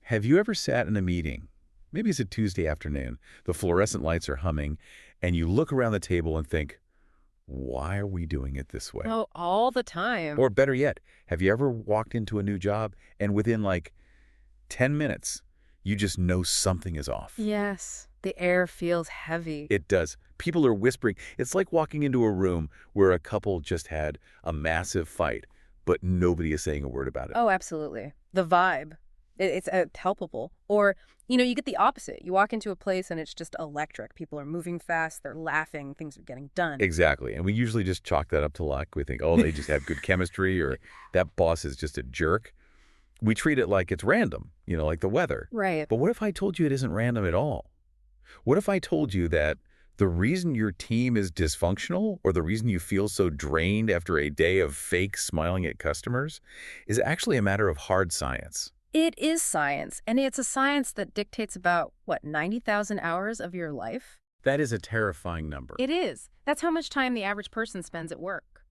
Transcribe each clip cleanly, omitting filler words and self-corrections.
Have you ever sat in a meeting? Maybe it's a Tuesday afternoon. The fluorescent lights are humming, and you look around the table and think, why are we doing it this way? Oh, all the time. Or better yet, have you ever walked into a new job and within like 10 minutes, you just know something is off? Yes, the air feels heavy. It does. People are whispering. It's like walking into a room where a couple just had a massive fight, but nobody is saying a word about it. Oh, absolutely. The vibe. It's palpable. Or, you get the opposite. You walk into a place and it's just electric. People are moving fast, they're laughing, things are getting done. Exactly. And we usually just chalk that up to luck. We think, oh, they just have good chemistry, or that boss is just a jerk. We treat it like it's random, like the weather. Right. But what if I told you it isn't random at all? What if I told you that the reason your team is dysfunctional, or the reason you feel so drained after a day of fake smiling at customers, is actually a matter of hard science? It is science, and it's a science that dictates about, 90,000 hours of your life? That is a terrifying number. It is. That's how much time the average person spends at work.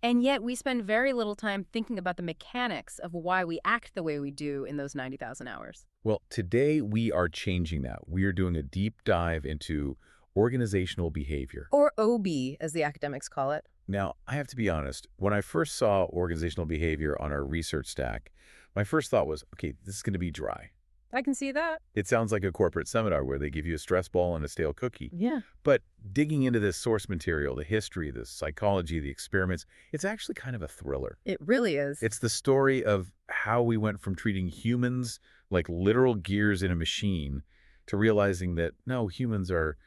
And yet we spend very little time thinking about the mechanics of why we act the way we do in those 90,000 hours. Well, today we are changing that. We are doing a deep dive into organizational behavior. Or OB, as the academics call it. Now, I have to be honest, when I first saw organizational behavior on our research stack, my first thought was, okay, this is going to be dry. I can see that. It sounds like a corporate seminar where they give you a stress ball and a stale cookie. Yeah. But digging into this source material, the history, the psychology, the experiments, it's actually kind of a thriller. It really is. It's the story of how we went from treating humans like literal gears in a machine to realizing that, no, humans are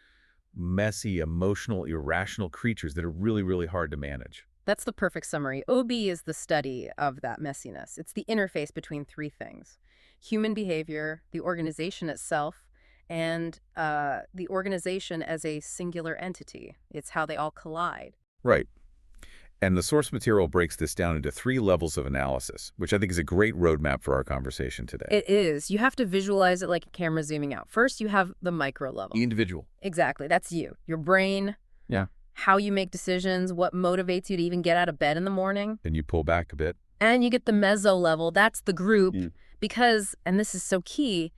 messy, emotional, irrational creatures that are really, really hard to manage. That's the perfect summary. OB is the study of that messiness. It's the interface between three things: human behavior, the organization itself, and the organization as a singular entity. It's how they all collide. Right. And the source material breaks this down into 3 levels of analysis, which I think is a great roadmap for our conversation today. It is. You have to visualize it like a camera zooming out. First, you have the micro level. The individual. Exactly. That's you. Your brain. Yeah. How you make decisions, what motivates you to even get out of bed in the morning. Then you pull back a bit. And you get the meso level. That's the group. Yeah. Because, and this is so key,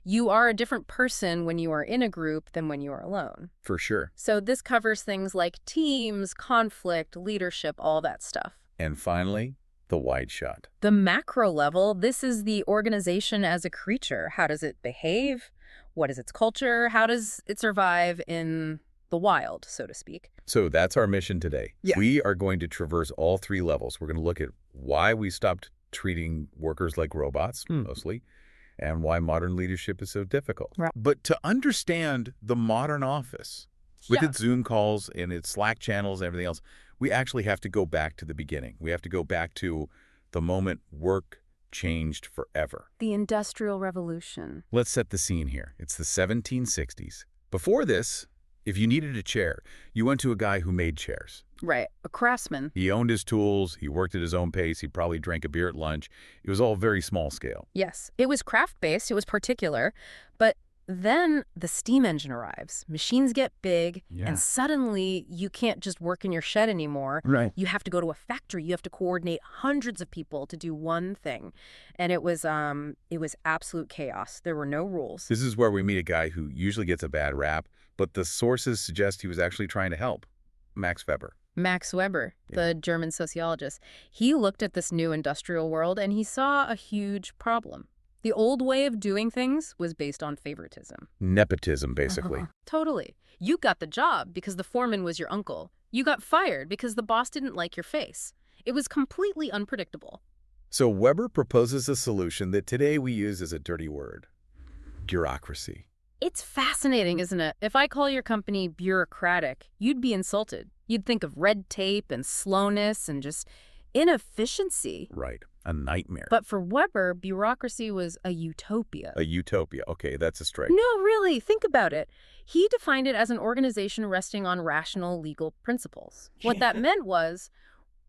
you are a different person when you are in a group than when you are alone. For sure. So this covers things like teams, conflict, leadership, all that stuff. And finally, the wide shot. The macro level, this is the organization as a creature. How does it behave? What is its culture? How does it survive in the wild, so to speak? So that's our mission today. Yeah. We are going to traverse all 3 levels. We're going to look at why we stopped treating workers like robots, mostly, and why modern leadership is so difficult. Right. But to understand the modern office, with its Zoom calls and its Slack channels and everything else, we actually have to go back to the beginning. We have to go back to the moment work changed forever. The Industrial Revolution. Let's set the scene here. It's the 1760s. Before this, if you needed a chair, you went to a guy who made chairs. Right, a craftsman. He owned his tools, he worked at his own pace, he probably drank a beer at lunch. It was all very small scale. Yes, it was craft-based, it was particular, but then the steam engine arrives. Machines get big, and suddenly you can't just work in your shed anymore. Right. You have to go to a factory. You have to coordinate hundreds of people to do one thing. And it was absolute chaos. There were no rules. This is where we meet a guy who usually gets a bad rap, but the sources suggest he was actually trying to help. Max Weber. Max Weber, the German sociologist. He looked at this new industrial world and he saw a huge problem. The old way of doing things was based on favoritism. Nepotism, basically. Totally. You got the job because the foreman was your uncle. You got fired because the boss didn't like your face. It was completely unpredictable. So Weber proposes a solution that today we use as a dirty word: bureaucracy. It's fascinating, isn't it? If I call your company bureaucratic, you'd be insulted. You'd think of red tape and slowness and just inefficiency. Right. A nightmare. But for Weber, bureaucracy was a utopia. A utopia. Okay, that's a strike. No, really, think about it. He defined it as an organization resting on rational legal principles. What that meant was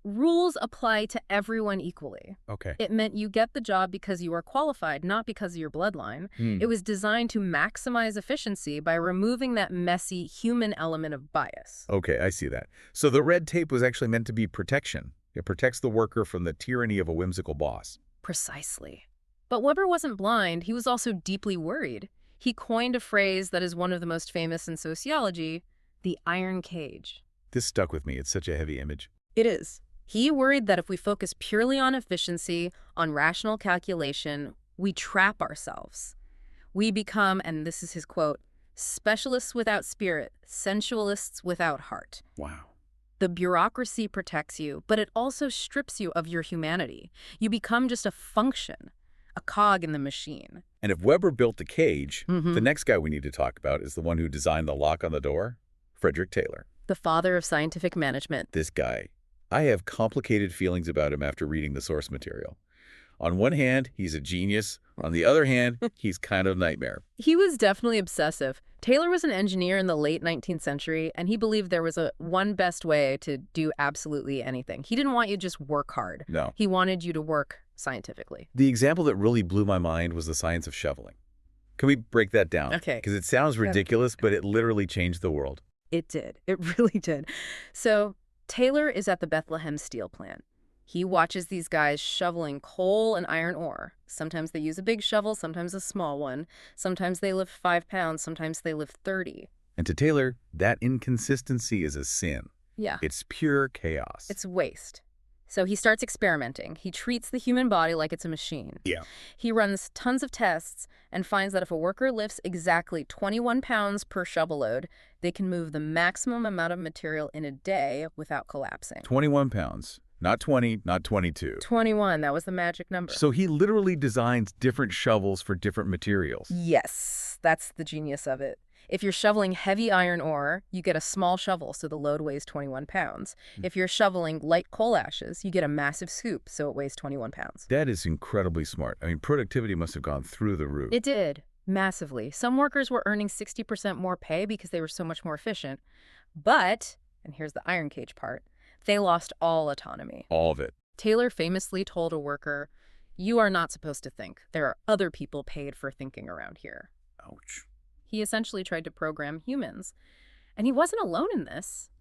rules apply to everyone equally. Okay. It meant you get the job because you are qualified, not because of your bloodline. It was designed to maximize efficiency by removing that messy human element of bias. Okay, I see that. So the red tape was actually meant to be protection. It protects the worker from the tyranny of a whimsical boss. Precisely. But Weber wasn't blind. He was also deeply worried. He coined a phrase that is one of the most famous in sociology, the iron cage. This stuck with me. It's such a heavy image. It is. He worried that if we focus purely on efficiency, on rational calculation, we trap ourselves. We become, and this is his quote, specialists without spirit, sensualists without heart. Wow. The bureaucracy protects you, but it also strips you of your humanity. You become just a function, a cog in the machine. And if Weber built the cage, the next guy we need to talk about is the one who designed the lock on the door, Frederick Taylor. The father of scientific management. This guy, I have complicated feelings about him after reading the source material. On one hand, he's a genius. On the other hand, he's kind of a nightmare. He was definitely obsessive. Taylor was an engineer in the late 19th century, and he believed there was one best way to do absolutely anything. He didn't want you to just work hard. No. He wanted you to work scientifically. The example that really blew my mind was the science of shoveling. Can we break that down? Okay. Because it sounds ridiculous, but it literally changed the world. It did. It really did. So Taylor is at the Bethlehem steel plant. He watches these guys shoveling coal and iron ore. Sometimes they use a big shovel, sometimes a small one. Sometimes they lift 5 pounds, sometimes they lift 30. And to Taylor, that inconsistency is a sin. Yeah. It's pure chaos. It's waste. So he starts experimenting. He treats the human body like it's a machine. Yeah. He runs tons of tests and finds that if a worker lifts exactly 21 pounds per shovel load, they can move the maximum amount of material in a day without collapsing. 21 pounds. Not 20, not 22. 21, that was the magic number. So he literally designs different shovels for different materials. Yes, that's the genius of it. If you're shoveling heavy iron ore, you get a small shovel, so the load weighs 21 pounds. If you're shoveling light coal ashes, you get a massive scoop, so it weighs 21 pounds. That is incredibly smart. I mean, productivity must have gone through the roof. It did, massively. Some workers were earning 60% more pay because they were so much more efficient. But, and here's the iron cage part, they lost all autonomy. All of it. Taylor famously told a worker, "You are not supposed to think. There are other people paid for thinking around here." Ouch. He essentially tried to program humans. And he wasn't alone in this.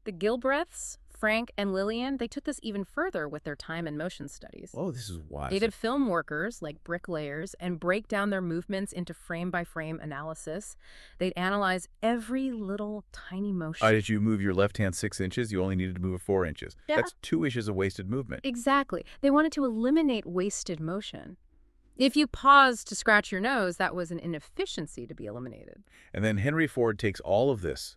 The Gilbreths, Frank and Lillian, they took this even further with their time and motion studies. Oh, this is wild. They did film workers, like bricklayers, and break down their movements into frame-by-frame analysis. They'd analyze every little tiny motion. Did you move your left hand 6 inches? You only needed to move it 4 inches. Yeah. That's 2 inches of wasted movement. Exactly. They wanted to eliminate wasted motion. If you paused to scratch your nose, that was an inefficiency to be eliminated. And then Henry Ford takes all of this,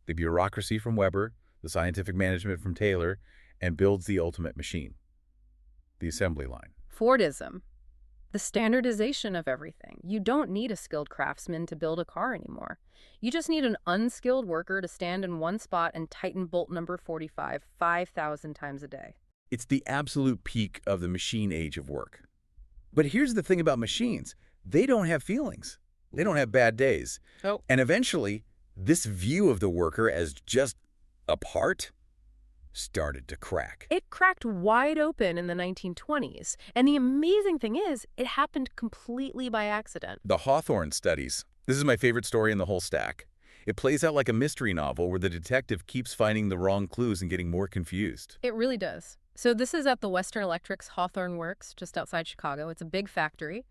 the bureaucracy from Weber, the scientific management from Taylor, and builds the ultimate machine, the assembly line. Fordism. The standardization of everything. You don't need a skilled craftsman to build a car anymore. You just need an unskilled worker to stand in one spot and tighten bolt number 45 5,000 times a day. It's the absolute peak of the machine age of work. But here's the thing about machines. They don't have feelings. They don't have bad days. Oh. And eventually, this view of the worker as just a part started to crack. It cracked wide open in the 1920s. And the amazing thing is, it happened completely by accident. The Hawthorne Studies. This is my favorite story in the whole stack. It plays out like a mystery novel where the detective keeps finding the wrong clues and getting more confused. It really does. So this is at the Western Electric's Hawthorne Works, just outside Chicago. It's a big factory.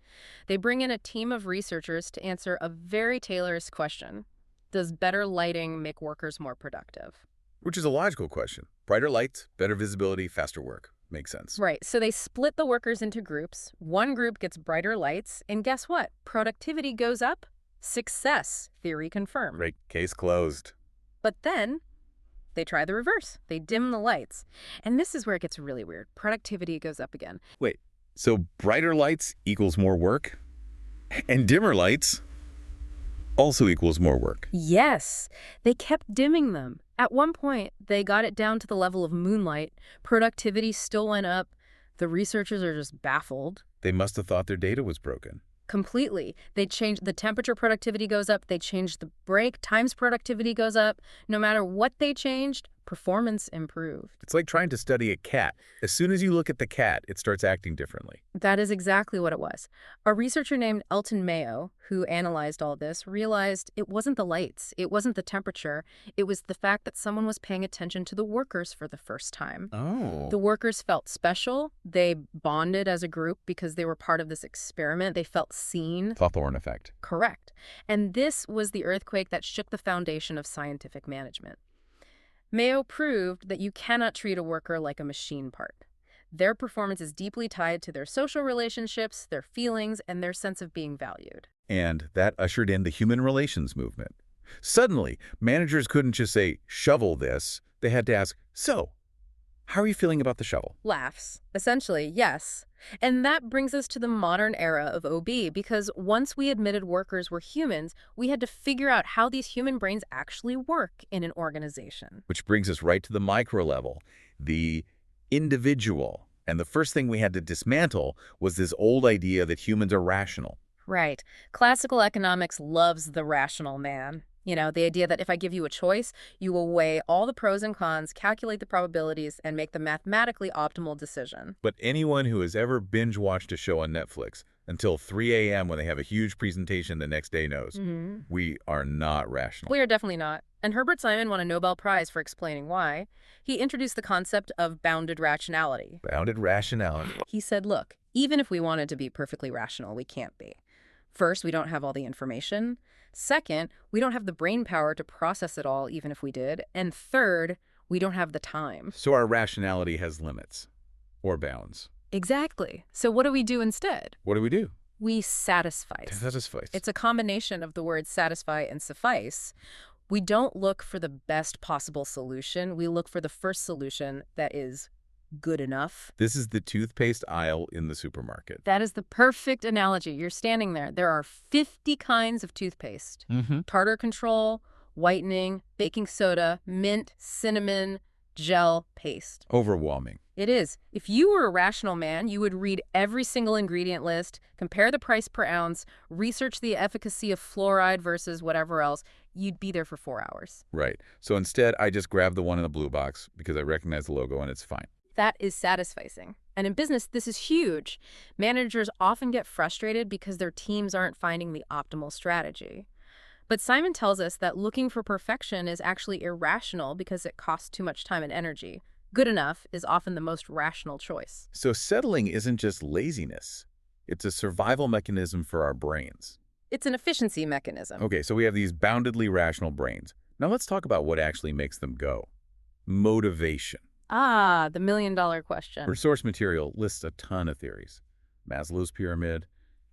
They bring in a team of researchers to answer a very Taylorist question. Does better lighting make workers more productive? Which is a logical question. Brighter lights, better visibility, faster work. Makes sense. Right. So they split the workers into groups. One group gets brighter lights, and guess what? Productivity goes up. Success. Theory confirmed. Great. Case closed. But then they try the reverse. They dim the lights. And this is where it gets really weird. Productivity goes up again. Wait, so brighter lights equals more work? And dimmer lights also equals more work? Yes. They kept dimming them. At one point, they got it down to the level of moonlight. Productivity still went up. The researchers are just baffled. They must have thought their data was broken. Completely. They changed the temperature, productivity goes up. They changed the break, times productivity goes up. No matter what they changed, Performance improved. It's like trying to study a cat. As soon as you look at the cat, it starts acting differently. That is exactly what it was. A researcher named Elton Mayo, who analyzed all this, realized it wasn't the lights, it wasn't the temperature, it was the fact that someone was paying attention to the workers for the first time. Oh. The workers felt special. They bonded as a group because they were part of this experiment. They felt seen. Hawthorne effect. Correct. And this was the earthquake that shook the foundation of scientific management. Mayo proved that you cannot treat a worker like a machine part. Their performance is deeply tied to their social relationships, their feelings, and their sense of being valued. And that ushered in the human relations movement. Suddenly, managers couldn't just say, shovel this. They had to ask, so, how are you feeling about the shovel? Laughs. Essentially, yes. And that brings us to the modern era of OB, because once we admitted workers were humans, we had to figure out how these human brains actually work in an organization. Which brings us right to the micro level, the individual. And the first thing we had to dismantle was this old idea that humans are rational. Right. Classical economics loves the rational man. You know, the idea that if I give you a choice, you will weigh all the pros and cons, calculate the probabilities, and make the mathematically optimal decision. But anyone who has ever binge-watched a show on Netflix until 3 a.m. when they have a huge presentation the next day knows, we are not rational. We are definitely not. And Herbert Simon won a Nobel Prize for explaining why. He introduced the concept of bounded rationality. Bounded rationality. He said, look, even if we wanted to be perfectly rational, we can't be. First, we don't have all the information. Second, we don't have the brain power to process it all, even if we did. And third, we don't have the time. So our rationality has limits or bounds. Exactly. So what do we do instead? What do? We satisfice. Satisfice. It's a combination of the words satisfy and suffice. We don't look for the best possible solution. We look for the first solution that is good enough. This is the toothpaste aisle in the supermarket. That is the perfect analogy. You're standing there. There are 50 kinds of toothpaste. Tartar control, whitening, baking soda, mint, cinnamon, gel, paste. Overwhelming. It is. If you were a rational man, you would read every single ingredient list, compare the price per ounce, research the efficacy of fluoride versus whatever else. You'd be there for 4 hours. Right. So instead, I just grab the one in the blue box because I recognize the logo and it's fine. That is satisficing. And in business, this is huge. Managers often get frustrated because their teams aren't finding the optimal strategy. But Simon tells us that looking for perfection is actually irrational because it costs too much time and energy. Good enough is often the most rational choice. So settling isn't just laziness. It's a survival mechanism for our brains. It's an efficiency mechanism. Okay, so we have these boundedly rational brains. Now let's talk about what actually makes them go. Motivation. Ah, the million-dollar question. Our source material lists a ton of theories. Maslow's pyramid,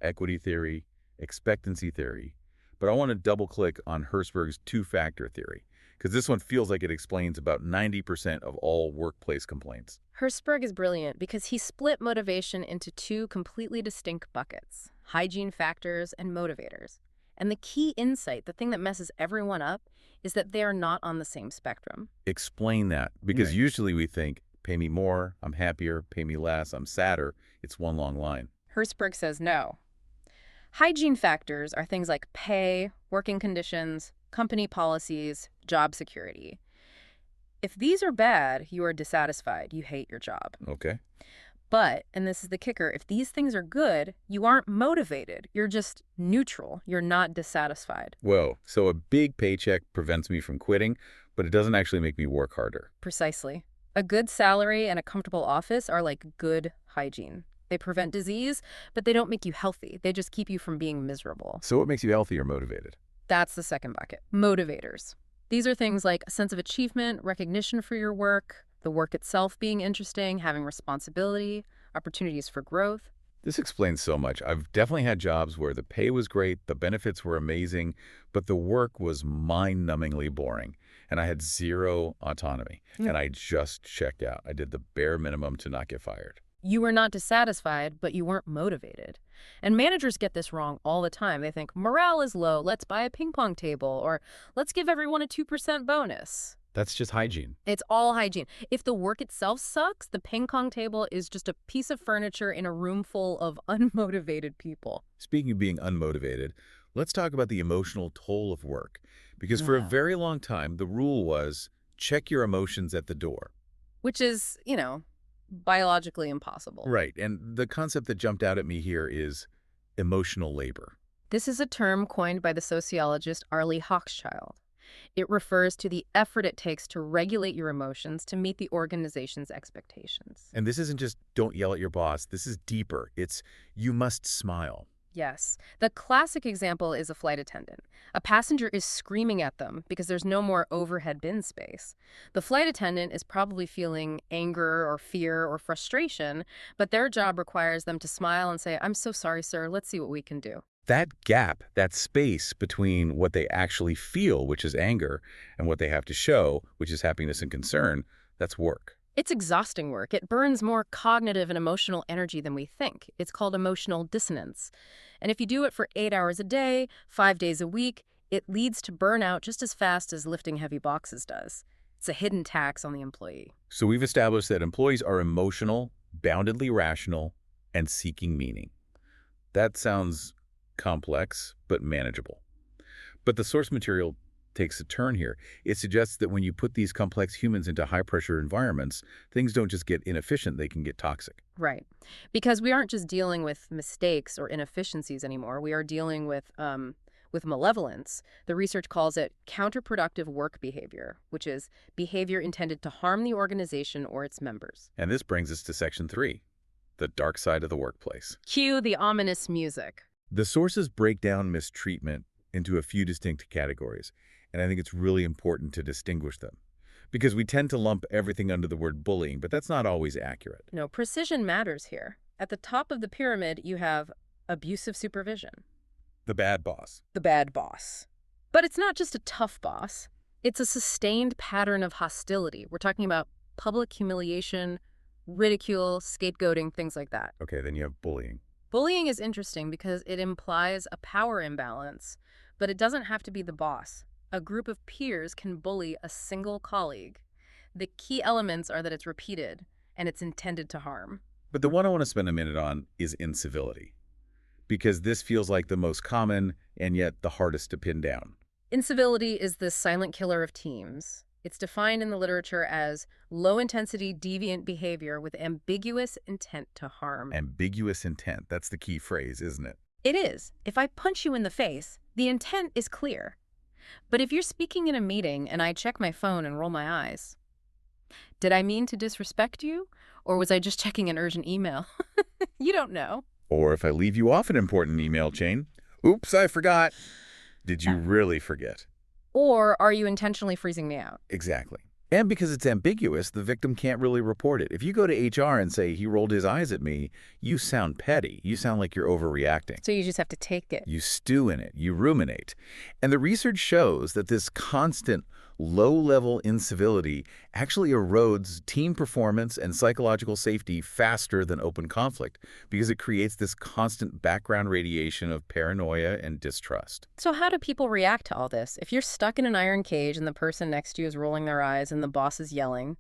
equity theory, expectancy theory. But I want to double-click on Herzberg's two-factor theory, because this one feels like it explains about 90% of all workplace complaints. Herzberg is brilliant because he split motivation into two completely distinct buckets, hygiene factors and motivators. And the key insight, the thing that messes everyone up, is that they are not on the same spectrum. Explain that, because usually we think, pay me more, I'm happier, pay me less, I'm sadder. It's one long line. Herzberg says no. Hygiene factors are things like pay, working conditions, company policies, job security. If these are bad, you are dissatisfied, you hate your job. Okay. But, and this is the kicker, if these things are good, you aren't motivated. You're just neutral. You're not dissatisfied. Whoa, so a big paycheck prevents me from quitting, but it doesn't actually make me work harder. Precisely. A good salary and a comfortable office are like good hygiene. They prevent disease, but they don't make you healthy. They just keep you from being miserable. So what makes you healthy or motivated? That's the second bucket. Motivators. These are things like a sense of achievement, recognition for your work, the work itself being interesting, having responsibility, opportunities for growth. This explains so much. I've definitely had jobs where the pay was great, the benefits were amazing, but the work was mind-numbingly boring, and I had zero autonomy, and I just checked out. I did the bare minimum to not get fired. You were not dissatisfied, but you weren't motivated. And managers get this wrong all the time. They think, morale is low, let's buy a ping pong table, or let's give everyone a 2% bonus. That's just hygiene. It's all hygiene. If the work itself sucks, the ping pong table is just a piece of furniture in a room full of unmotivated people. Speaking of being unmotivated, let's talk about the emotional toll of work. Because for a very long time, the rule was check your emotions at the door. which is, biologically impossible. Right, and the concept that jumped out at me here is emotional labor. This is a term coined by the sociologist Arlie Hochschild. It refers to the effort it takes to regulate your emotions to meet the organization's expectations. And this isn't just don't yell at your boss. This is deeper. It's you must smile. Yes. The classic example is a flight attendant. A passenger is screaming at them because there's no more overhead bin space. The flight attendant is probably feeling anger or fear or frustration, but their job requires them to smile and say, "I'm so sorry, sir. Let's see what we can do." That gap, that space between what they actually feel, which is anger, and what they have to show, which is happiness and concern, that's work. It's exhausting work. It burns more cognitive and emotional energy than we think. It's called emotional dissonance. And if you do it for 8 hours a day, 5 days a week, it leads to burnout just as fast as lifting heavy boxes does. It's a hidden tax on the employee. So we've established that employees are emotional, boundedly rational, and seeking meaning. That sounds complex, but manageable. But the source material takes a turn here. It suggests that when you put these complex humans into high-pressure environments, things don't just get inefficient, they can get toxic. Right. Because we aren't just dealing with mistakes or inefficiencies anymore. We are dealing with malevolence. The research calls it counterproductive work behavior, which is behavior intended to harm the organization or its members. And this brings us to Section 3, the dark side of the workplace. Cue the ominous music. The sources break down mistreatment into a few distinct categories, and I think it's really important to distinguish them. Because we tend to lump everything under the word bullying, but that's not always accurate. No, precision matters here. At the top of the pyramid, you have abusive supervision. The bad boss. The bad boss. But it's not just a tough boss. It's a sustained pattern of hostility. We're talking about public humiliation, ridicule, scapegoating, things like that. Okay, then you have bullying. Bullying is interesting because it implies a power imbalance, but it doesn't have to be the boss. A group of peers can bully a single colleague. The key elements are that it's repeated and it's intended to harm. But the one I want to spend a minute on is incivility, because this feels like the most common and yet the hardest to pin down. Incivility is the silent killer of teams. It's defined in the literature as low-intensity deviant behavior with ambiguous intent to harm. Ambiguous intent, that's the key phrase, isn't it? It is. If I punch you in the face, the intent is clear. But if you're speaking in a meeting and I check my phone and roll my eyes, did I mean to disrespect you? Or was I just checking an urgent email? You don't know. Or if I leave you off an important email chain, oops, I forgot. Did you really forget? Or are you intentionally freezing me out? Exactly. And because it's ambiguous, the victim can't really report it. If you go to HR and say, he rolled his eyes at me, you sound petty. You sound like you're overreacting. So you just have to take it. You stew in it. You ruminate. And the research shows that this constant low-level incivility actually erodes team performance and psychological safety faster than open conflict because it creates this constant background radiation of paranoia and distrust. So how do people react to all this? If you're stuck in an iron cage and the person next to you is rolling their eyes and the boss is yelling,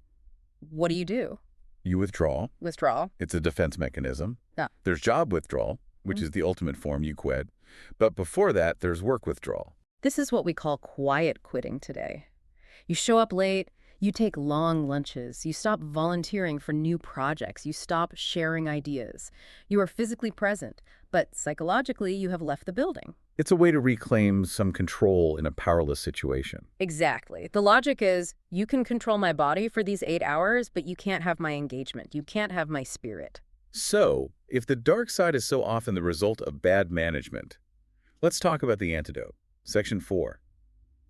what do? You withdraw. Withdraw. It's a defense mechanism. Yeah. There's job withdrawal, which is the ultimate form, you quit. But before that, there's work withdrawal. This is what we call quiet quitting today. You show up late, you take long lunches, you stop volunteering for new projects, you stop sharing ideas. You are physically present, but psychologically you have left the building. It's a way to reclaim some control in a powerless situation. Exactly. The logic is, you can control my body for these 8 hours, but you can't have my engagement. You can't have my spirit. So, if the dark side is so often the result of bad management, let's talk about the antidote. Section 4,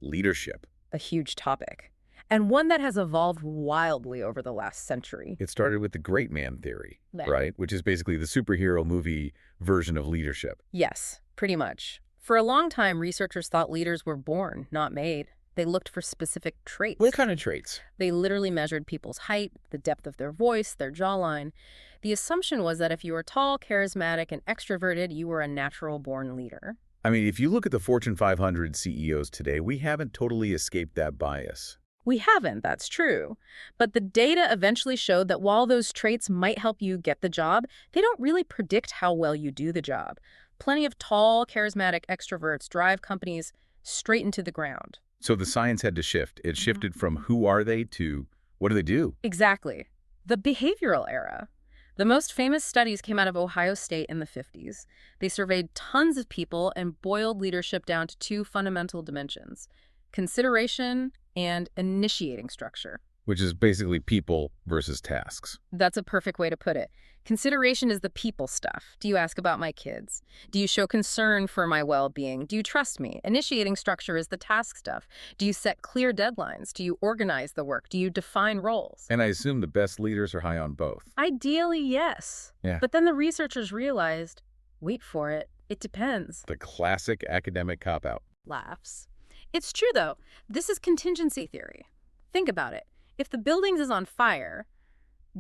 leadership. A huge topic, and one that has evolved wildly over the last century. It started with the great man theory, Right. right? Which is basically the superhero movie version of leadership. Yes, pretty much. For a long time, researchers thought leaders were born, not made. They looked for specific traits. What kind of traits? They literally measured people's height, the depth of their voice, their jawline. The assumption was that if you were tall, charismatic, and extroverted, you were a natural-born leader. I mean, if you look at the Fortune 500 CEOs today, we haven't totally escaped that bias. We haven't, that's true. But the data eventually showed that while those traits might help you get the job, they don't really predict how well you do the job. Plenty of tall, charismatic extroverts drive companies straight into the ground. So the science had to shift. It Mhm. shifted from who are they to what do they do? Exactly. The behavioral era. The most famous studies came out of Ohio State in the 50s. They surveyed tons of people and boiled leadership down to two fundamental dimensions: consideration and initiating structure. Which is basically people versus tasks. That's a perfect way to put it. Consideration is the people stuff. Do you ask about my kids? Do you show concern for my well-being? Do you trust me? Initiating structure is the task stuff. Do you set clear deadlines? Do you organize the work? Do you define roles? And I assume the best leaders are high on both. Ideally, yes. Yeah. But then the researchers realized, wait for it, it depends. The classic academic cop-out. Laughs. It's true, though. This is contingency theory. Think about it. If the building is on fire,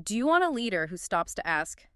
do you want a leader who stops to ask,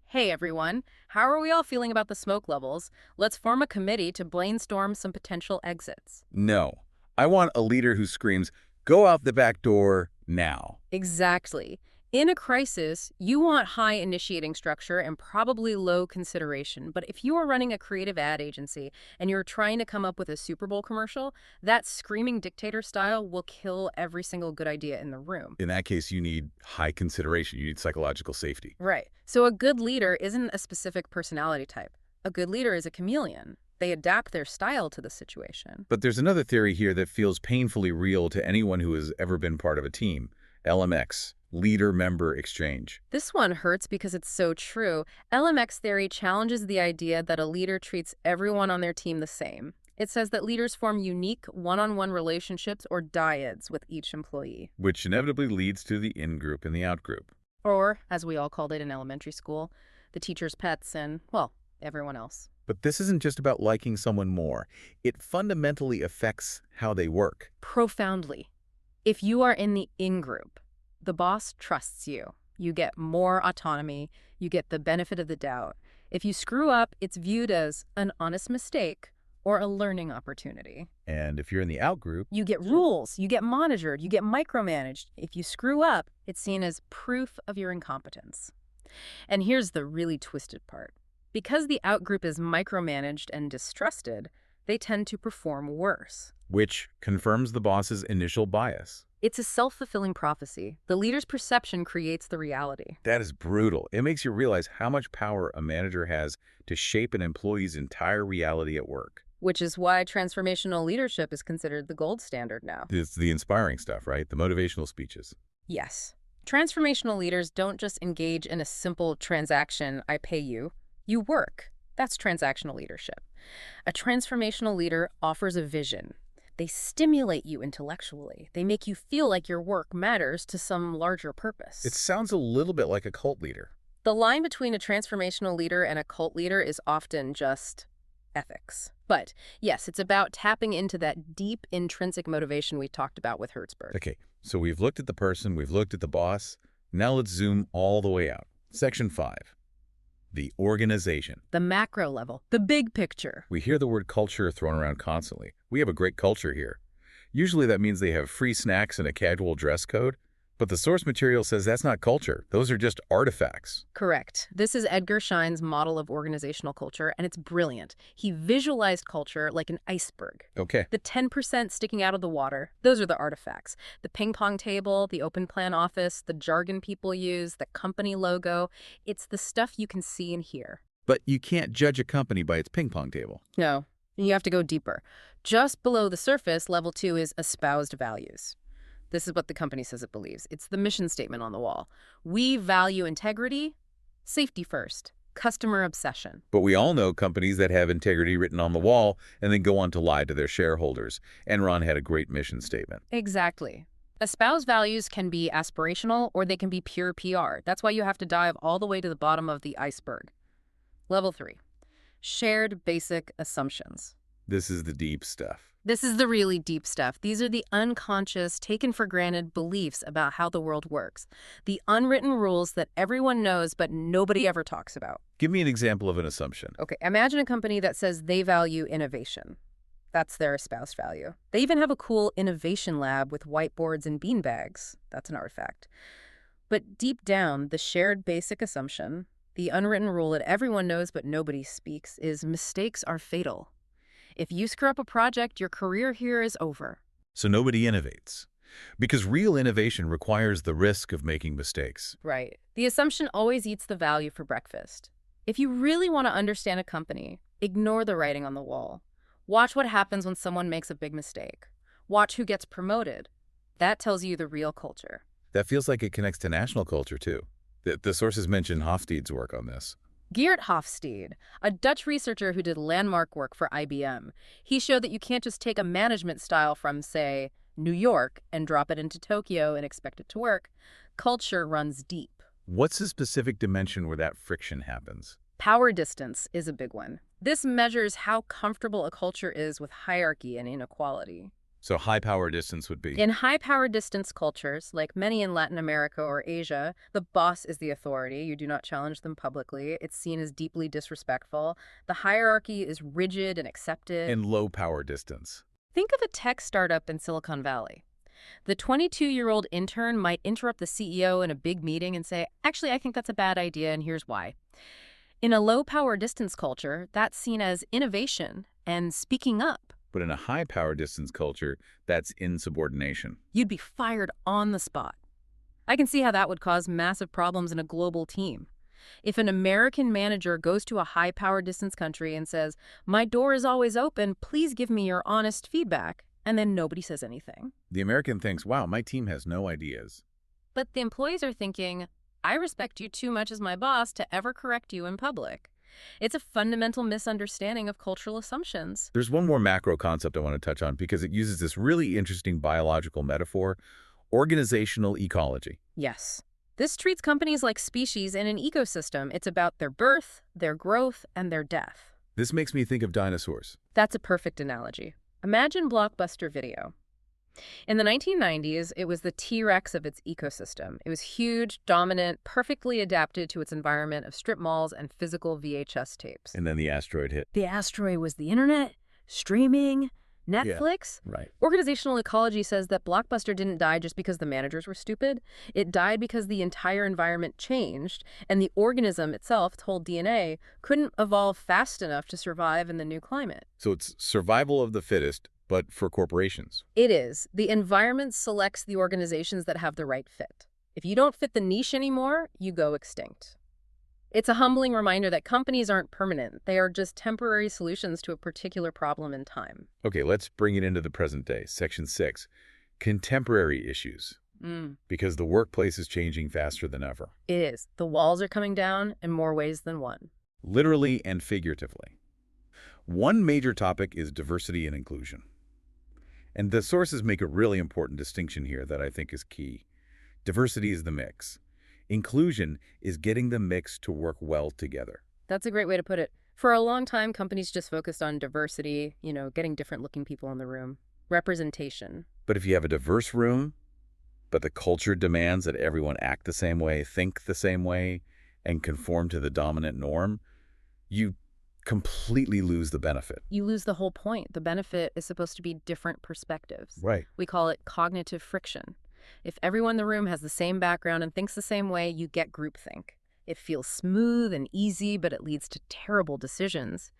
hey, everyone, how are we all feeling about the smoke levels? Let's form a committee to brainstorm some potential exits. No. I want a leader who screams, go out the back door now. Exactly. In a crisis, you want high initiating structure and probably low consideration. But if you are running a creative ad agency and you're trying to come up with a Super Bowl commercial, that screaming dictator style will kill every single good idea in the room. In that case, you need high consideration. You need psychological safety. Right. So a good leader isn't a specific personality type. A good leader is a chameleon. They adapt their style to the situation. But there's another theory here that feels painfully real to anyone who has ever been part of a team. LMX, leader-member exchange. This one hurts because it's so true. LMX theory challenges the idea that a leader treats everyone on their team the same. It says that leaders form unique one-on-one relationships or dyads with each employee. Which inevitably leads to the in-group and the out-group. Or, as we all called it in elementary school, the teacher's pets and, well, everyone else. But this isn't just about liking someone more. It fundamentally affects how they work. Profoundly. If you are in the in-group, the boss trusts you. You get more autonomy. You get the benefit of the doubt. If you screw up, it's viewed as an honest mistake or a learning opportunity. And if you're in the out-group, You get rules. You get monitored. You get micromanaged. If you screw up, it's seen as proof of your incompetence. And here's the really twisted part. Because the out-group is micromanaged and distrusted, they tend to perform worse. which confirms the boss's initial bias. It's a self-fulfilling prophecy. The leader's perception creates the reality. That is brutal. It makes you realize how much power a manager has to shape an employee's entire reality at work. Which is why transformational leadership is considered the gold standard now. It's the inspiring stuff, right? The motivational speeches. Yes. Transformational leaders don't just engage in a simple transaction, I pay you. You work. That's transactional leadership. A transformational leader offers a vision. They stimulate you intellectually. They make you feel like your work matters to some larger purpose. It sounds a little bit like a cult leader. The line between a transformational leader and a cult leader is often just ethics. But yes, it's about tapping into that deep intrinsic motivation we talked about with Hertzberg. Okay, so we've looked at the person, we've looked at the boss. Now let's zoom all the way out. Section 5. The organization. The macro level, the big picture. We hear the word culture thrown around constantly. We have a great culture here. Usually that means they have free snacks and a casual dress code. But the source material says that's not culture. Those are just artifacts. Correct. This is Edgar Schein's model of organizational culture, and it's brilliant. He visualized culture like an iceberg. Okay. The 10% sticking out of the water, those are the artifacts. The ping pong table, the open plan office, the jargon people use, the company logo. It's the stuff you can see and hear. But you can't judge a company by its ping pong table. No, you have to go deeper. Just below the surface, level 2 is espoused values. This is what the company says it believes. It's the mission statement on the wall. We value integrity, safety first, customer obsession. But we all know companies that have integrity written on the wall and then go on to lie to their shareholders. Enron had a great mission statement. Exactly. Espoused values can be aspirational or they can be pure PR. That's why you have to dive all the way to the bottom of the iceberg. Level 3. Shared basic assumptions. This is the deep stuff. This is the really deep stuff. These are the unconscious, taken for granted beliefs about how the world works. The unwritten rules that everyone knows but nobody ever talks about. Give me an example of an assumption. Okay, imagine a company that says they value innovation. That's their espoused value. They even have a cool innovation lab with whiteboards and beanbags. That's an artifact. But deep down, the shared basic assumption, the unwritten rule that everyone knows but nobody speaks, is mistakes are fatal. If you screw up a project, your career here is over. So nobody innovates. Because real innovation requires the risk of making mistakes. Right. The assumption always eats the value for breakfast. If you really want to understand a company, ignore the writing on the wall. Watch what happens when someone makes a big mistake. Watch who gets promoted. That tells you the real culture. That feels like it connects to national culture, too. The sources mention Hofstede's work on this. Geert Hofstede, a Dutch researcher who did landmark work for IBM, he showed that you can't just take a management style from, say, New York and drop it into Tokyo and expect it to work. Culture runs deep. What's the specific dimension where that friction happens? Power distance is a big one. This measures how comfortable a culture is with hierarchy and inequality. So high power distance would be. In high-power distance cultures, like many in Latin America or Asia, the boss is the authority. You do not challenge them publicly. It's seen as deeply disrespectful. The hierarchy is rigid and accepted. In low power distance. Think of a tech startup in Silicon Valley. The 22-year-old intern might interrupt the CEO in a big meeting and say, actually, I think that's a bad idea, and here's why. In a low-power distance culture, that's seen as innovation and speaking up. But in a high power distance culture, that's insubordination. You'd be fired on the spot. I can see how that would cause massive problems in a global team. If an American manager goes to a high-power distance country and says, my door is always open, please give me your honest feedback, and then nobody says anything. The American thinks, wow, my team has no ideas. But the employees are thinking, I respect you too much as my boss to ever correct you in public. It's a fundamental misunderstanding of cultural assumptions. There's one more macro concept I want to touch on because it uses this really interesting biological metaphor, organizational ecology. Yes. This treats companies like species in an ecosystem. It's about their birth, their growth, and their death. This makes me think of dinosaurs. That's a perfect analogy. Imagine Blockbuster Video. In the 1990s, it was the T-Rex of its ecosystem. It was huge, dominant, perfectly adapted to its environment of strip malls and physical VHS tapes. And then the asteroid hit. The asteroid was the internet, streaming, Netflix. Yeah, right. Organizational ecology says that Blockbuster didn't die just because the managers were stupid. It died because the entire environment changed, and the organism itself, its whole DNA, couldn't evolve fast enough to survive in the new climate. So it's survival of the fittest, but for corporations. It is. The environment selects the organizations that have the right fit. If you don't fit the niche anymore, you go extinct. It's a humbling reminder that companies aren't permanent. They are just temporary solutions to a particular problem in time. Okay, let's bring it into the present day. Section 6, contemporary issues. Because the workplace is changing faster than ever. It is. The walls are coming down in more ways than one. Literally and figuratively. One major topic is diversity and inclusion. And the sources make a really important distinction here that I think is key. Diversity is the mix. Inclusion is getting the mix to work well together. That's a great way to put it. For a long time, companies just focused on diversity, getting different looking people in the room. Representation. But if you have a diverse room, but the culture demands that everyone act the same way, think the same way, and conform to the dominant norm, you completely lose the benefit. You lose the whole point. The benefit is supposed to be different perspectives. Right. We call it cognitive friction. If everyone in the room has the same background and thinks the same way, you get groupthink. It feels smooth and easy, but it leads to terrible decisions.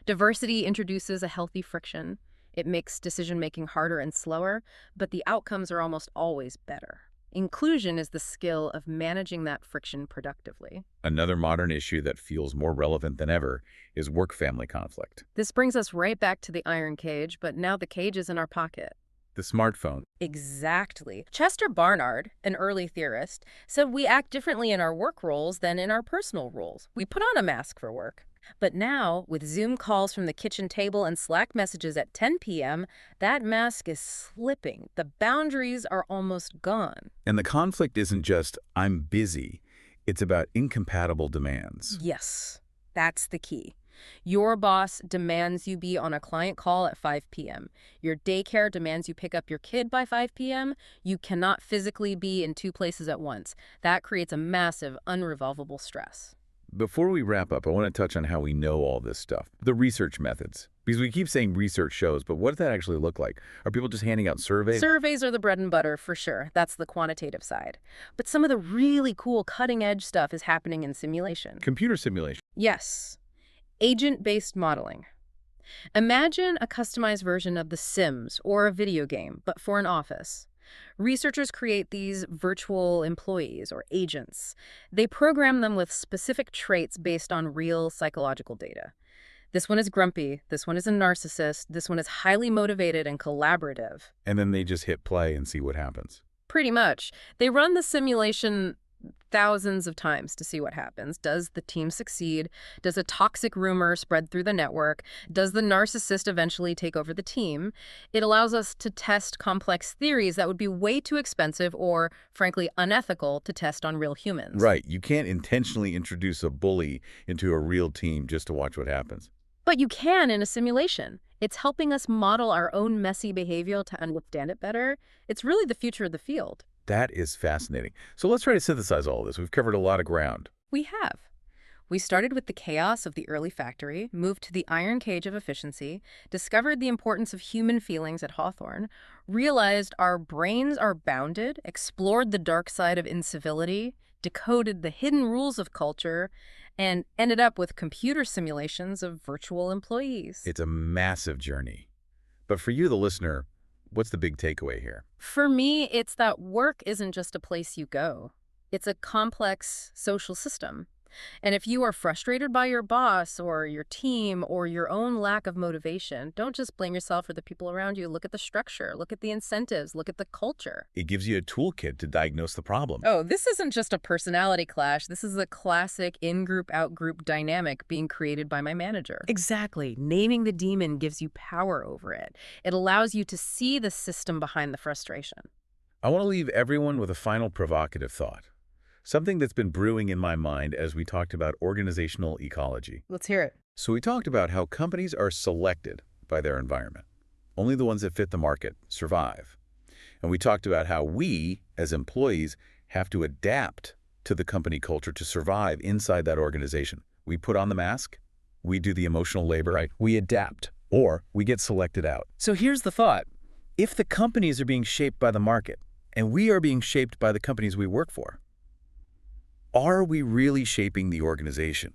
Diversity introduces a healthy friction. It makes decision-making harder and slower, but the outcomes are almost always better. Inclusion is the skill of managing that friction productively. Another modern issue that feels more relevant than ever is work-family conflict. This brings us right back to the iron cage, but now the cage is in our pocket. The smartphone. Exactly. Chester Barnard, an early theorist, said we act differently in our work roles than in our personal roles. We put on a mask for work. But now, with Zoom calls from the kitchen table and Slack messages at 10 p.m., that mask is slipping. The boundaries are almost gone. And the conflict isn't just, I'm busy. It's about incompatible demands. Yes, that's the key. Your boss demands you be on a client call at 5 p.m. Your daycare demands you pick up your kid by 5 p.m. You cannot physically be in two places at once. That creates a massive, unresolvable stress. Before we wrap up, I want to touch on how we know all this stuff. The research methods. Because we keep saying research shows, but what does that actually look like? Are people just handing out surveys? Surveys are the bread and butter, for sure. That's the quantitative side. But some of the really cool cutting-edge stuff is happening in simulation. Computer simulation. Yes. Agent-based modeling. Imagine a customized version of The Sims or a video game, but for an office. Researchers create these virtual employees or agents. They program them with specific traits based on real psychological data. This one is grumpy, this one is a narcissist, this one is highly motivated and collaborative. And then they just hit play and see what happens. Pretty much. They run the simulation thousands of times to see what happens. Does the team succeed? Does a toxic rumor spread through the network? Does the narcissist eventually take over the team? It allows us to test complex theories that would be way too expensive or, frankly, unethical to test on real humans. Right. You can't intentionally introduce a bully into a real team just to watch what happens. But you can in a simulation. It's helping us model our own messy behavior to understand it better. It's really the future of the field. That is fascinating. So let's try to synthesize all of this. We've covered a lot of ground. We have. We started with the chaos of the early factory, moved to the iron cage of efficiency, discovered the importance of human feelings at Hawthorne, realized our brains are bounded, explored the dark side of incivility, decoded the hidden rules of culture, and ended up with computer simulations of virtual employees. It's a massive journey. But for you, the listener, what's the big takeaway here? For me, it's that work isn't just a place you go. It's a complex social system. And if you are frustrated by your boss or your team or your own lack of motivation, don't just blame yourself or the people around you. Look at the structure, look at the incentives, look at the culture. It gives you a toolkit to diagnose the problem. Oh, this isn't just a personality clash. This is a classic in-group, out-group dynamic being created by my manager. Exactly. Naming the demon gives you power over it. It allows you to see the system behind the frustration. I want to leave everyone with a final provocative thought. Something that's been brewing in my mind as we talked about organizational ecology. Let's hear it. So we talked about how companies are selected by their environment. Only the ones that fit the market survive. And we talked about how we, as employees, have to adapt to the company culture to survive inside that organization. We put on the mask, we do the emotional labor, right? We adapt, or we get selected out. So here's the thought. If the companies are being shaped by the market, and we are being shaped by the companies we work for, are we really shaping the organization?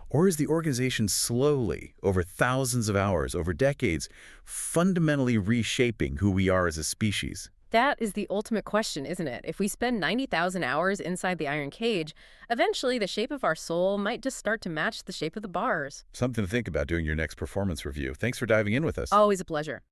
Or is the organization slowly, over thousands of hours, over decades, fundamentally reshaping who we are as a species? That is the ultimate question, isn't it? If we spend 90,000 hours inside the iron cage, eventually the shape of our soul might just start to match the shape of the bars. Something to think about doing your next performance review. Thanks for diving in with us. Always a pleasure.